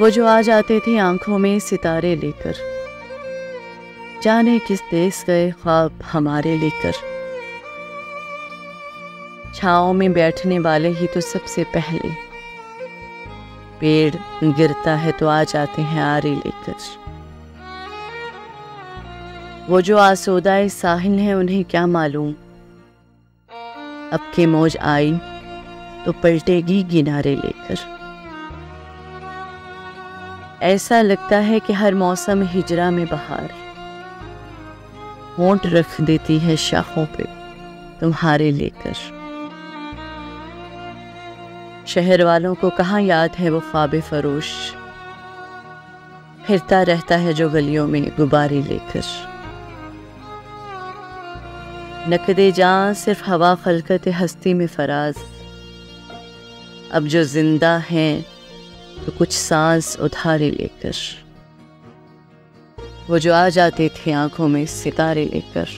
वो जो आ जाते थे आंखों में सितारे लेकर, जाने किस देश गए ख्वाब हमारे लेकर। छाँव में बैठने वाले ही तो सबसे पहले, पेड़ गिरता है तो आ जाते हैं आरे लेकर। वो जो आसोदाए साहिल हैं उन्हें क्या मालूम, अब के मौज आई तो पलटेगी किनारे लेकर। ऐसा लगता है कि हर मौसम हिजरा में बहार होंठ रख देती है शाखों पे तुम्हारे लेकर। शहर वालों को कहाँ याद है वो ख्वाब फरोश, फिरता रहता है जो गलियों में गुब्बारे लेकर। नकदे जान सिर्फ हवा खलकत हस्ती में फराज, अब जो जिंदा हैं तो कुछ सांस उधारे लेकर। वो जो आ जाते थे आंखों में सितारे लेकर।